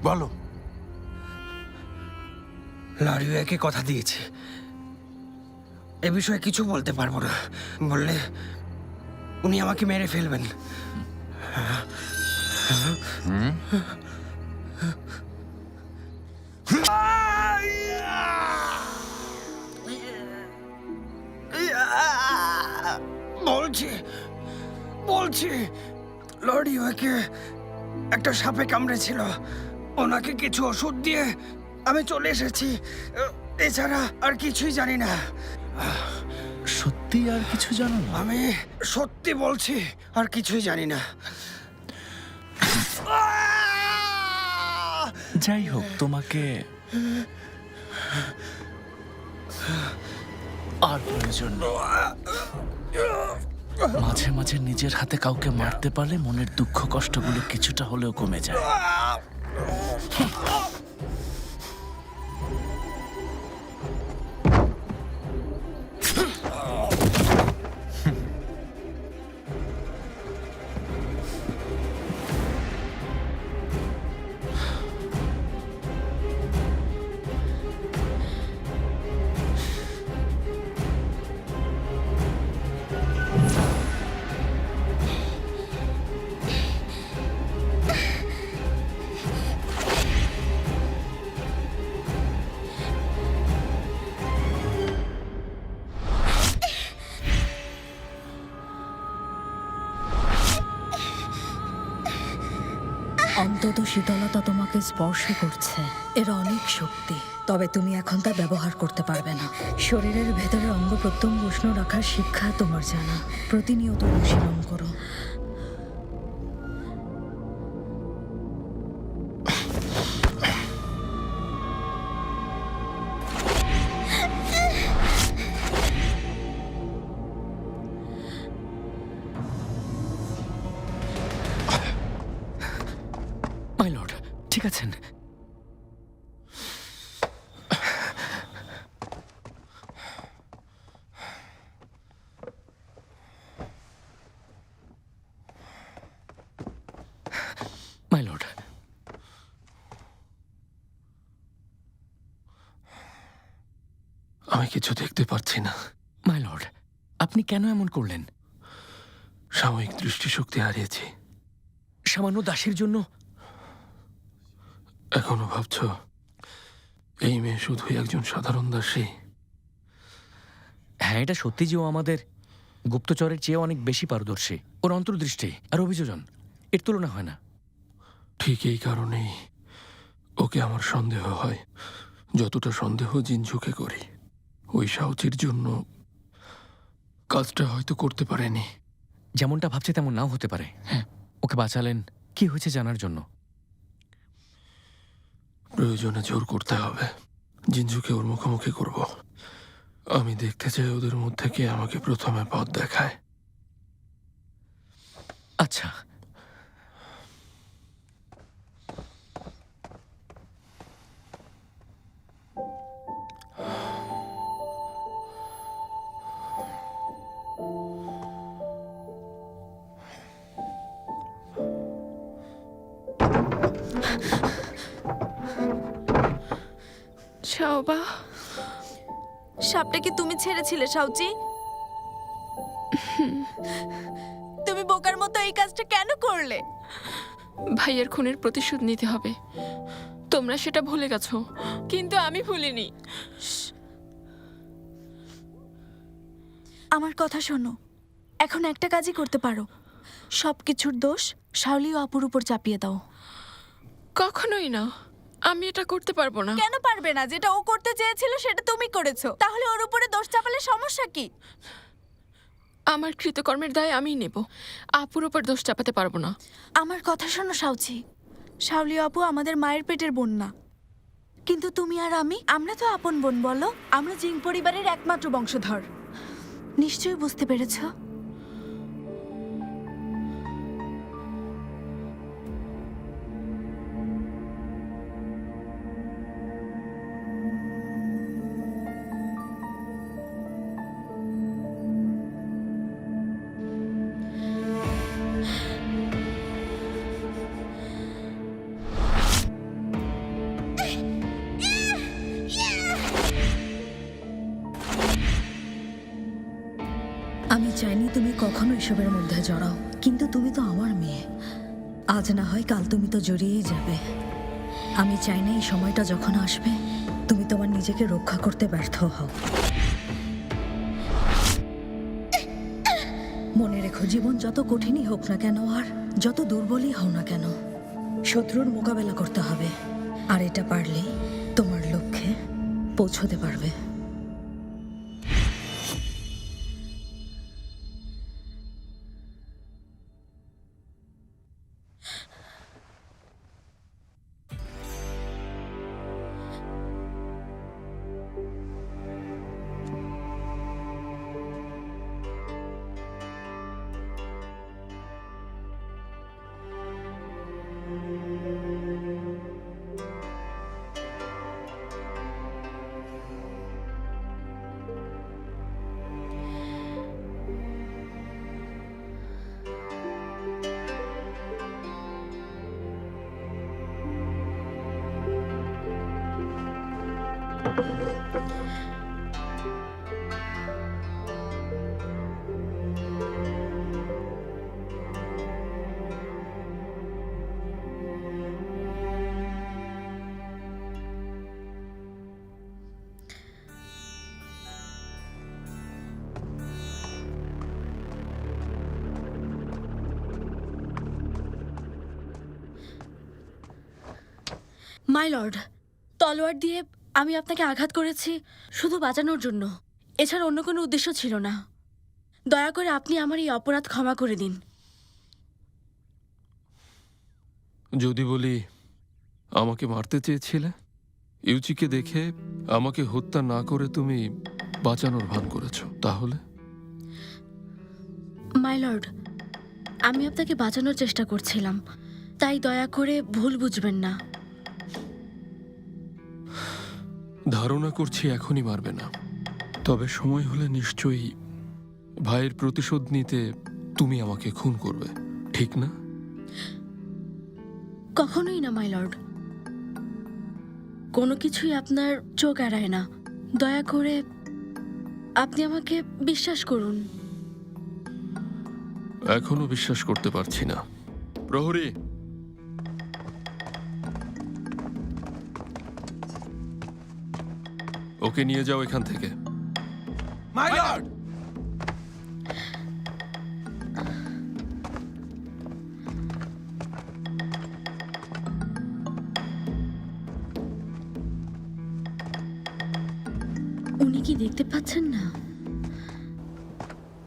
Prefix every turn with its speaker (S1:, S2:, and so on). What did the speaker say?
S1: বলো।
S2: লারিওকে কথা দিয়েছে, এ বিষয়ে কিছু বলতে পারবো না। বললে উনি আমাকে মেরে ফেলবেন। বলছি বলছি লারিওকে একটা সাপে কামড়েছিল। ওনাকে কিছু ওষুধ দিয়ে আমি চলে এসেছি। এছাড়া আর কিছুই জানি না।
S3: সত্যি আর কিছু জানো না?
S2: আমি সত্যি বলছি, আর কিছুই জানি না।
S3: যাই হোক, তোমাকে আর প্রয়োজন নেই। মাঝে মাঝে নিজের হাতে কাউকে মারতে পারলে মনের দুঃখ কষ্টগুলো কিছুটা হলেও কমে যায়।
S4: অন্তত শীতলতা তোমাকে স্পর্শ করছে, এর অনেক শক্তি। তবে তুমি এখন তা ব্যবহার করতে পারবে না। শরীরের ভেতরে অঙ্গ প্রত্যঙ্গ উষ্ণ রাখার শিক্ষা তোমার জানা। প্রতিনিয়ত অনুশীলন করো।
S3: মাই লর্ড, ঠিক আছেন? মাই লর্ড,
S1: আমি কিছু দেখতে পাচ্ছি না।
S3: মাই লর্ড, আপনি কেন এমন করলেন?
S1: সাময়িক দৃষ্টিশক্তি হারিয়েছি।
S3: সামান্য দাসীর জন্য?
S1: এখনো ভাবছো এই মেয়ে শুধুই একজন সাধারণ দাসী?
S3: হ্যাঁ, এটা সত্যি যে ও আমাদের গুপ্তচরের চেয়ে অনেক বেশি পারদর্শী। ওর অন্তর্দৃষ্টি আর অভিযোজন এর তুলনা হয় না।
S1: ঠিক এই কারণেই ওকে আমার সন্দেহ হয়। যতটা সন্দেহ জিনঝুকে করি। ওই সাহচীর জন্য কাজটা হয়তো করতে পারেনি।
S3: যেমনটা ভাবছে তেমন নাও হতে পারে। হ্যাঁ, ওকে বাঁচালেন কি হয়েছে জানার জন্য।
S1: প্রয়োজনে জোর করতে হবে। জিনঝুকে ওর মুখোমুখি করব। আমি দেখতে চাই ওদের মধ্যে কে আমাকে প্রথমে পথ দেখায়।
S3: আচ্ছা,
S5: শাওবা, সাপটা কি তুমি ছেড়েছিলে শাওচি? তুমি বোকার মতো এই কাজটা কেন করলে?
S6: ভাইয়ের খুনের প্রতিশোধ নিতে হবে। তোমরা সেটা ভুলে গেছো, কিন্তু আমি ভুলিনি।
S5: আমার কথা শোনো, এখন একটা কাজই করতে পারো। সবকিছুর দোষ শাওলি ও আপুর উপর চাপিয়ে দাও।
S6: কখনোই না, আমি এটা করতে পারবো না।
S5: কেন পারবে না? যেটা ও করতে চেয়েছিল সেটা তুমি করেছো, তাহলে ওর উপরে দোষ চাপালে সমস্যা কি?
S6: আমার কৃতকর্মের দায় আমিই নেব, আপুর উপর দোষ চাপাতে পারবো না।
S5: আমার কথা শোনো শাওচি, শাওলি আপু আমাদের মায়ের পেটের বোন না, কিন্তু তুমি আর আমরা তো আপন বোন। বলো, আমরা জিং পরিবারের একমাত্র বংশধর। নিশ্চয়ই বুঝতে পেরেছ।
S4: আমি চাইনি তুমি কখনো এসবের মধ্যে জড়াও, কিন্তু তুমি তো আমার মেয়ে। আজ না হয় কাল তুমি তো জড়িয়েই যাবে। আমি চাই না এই সময়টা যখন আসবে তুমি তোমার নিজেকে রক্ষা করতে ব্যর্থ হও। মনে রেখো, জীবন যত কঠিনই হোক না কেন আর যত দুর্বলই হও না কেন, শত্রুর মোকাবেলা করতে হবে। আর এটা পারলেই তোমার লক্ষ্যে পৌঁছতে পারবে।
S5: মাই লর্ড, তলোয়ার দিয়ে আমি আপনাকে আঘাত করেছি শুধু বাঁচানোর জন্য, এছাড়া অন্য কোনো উদ্দেশ্য ছিল না। দয়া করে আপনি আমার এই অপরাধ ক্ষমা করে দিন।
S1: যদি বলি আমাকে মারতে চেয়েছিলে, ইউচিকে দেখে আমাকে হত্যা না করে তুমি বাঁচানোর ভান করেছ, তাহলে?
S5: মাই লর্ড, আমি আপনাকে বাঁচানোর চেষ্টা করছিলাম, তাই দয়া করে ভুল বুঝবেন না।
S1: ধারণা করছি এখনই মারবে না, তবে সময় হলে নিশ্চয়ই ভাইয়ের প্রতিশোধ নিতে তুমি আমাকে খুন করবে, ঠিক না?
S5: কখনোই না মাই লর্ড, কোনো কিছুই আপনার চোখ এড়ায় না। দয়া করে আপনি আমাকে বিশ্বাস করুন।
S1: এখনো বিশ্বাস করতে পারছি না। প্রহরী, ওকে নিয়ে যাও এখান থেকে।
S2: My lord!
S5: উনি কি দেখতে পাচ্ছেন না?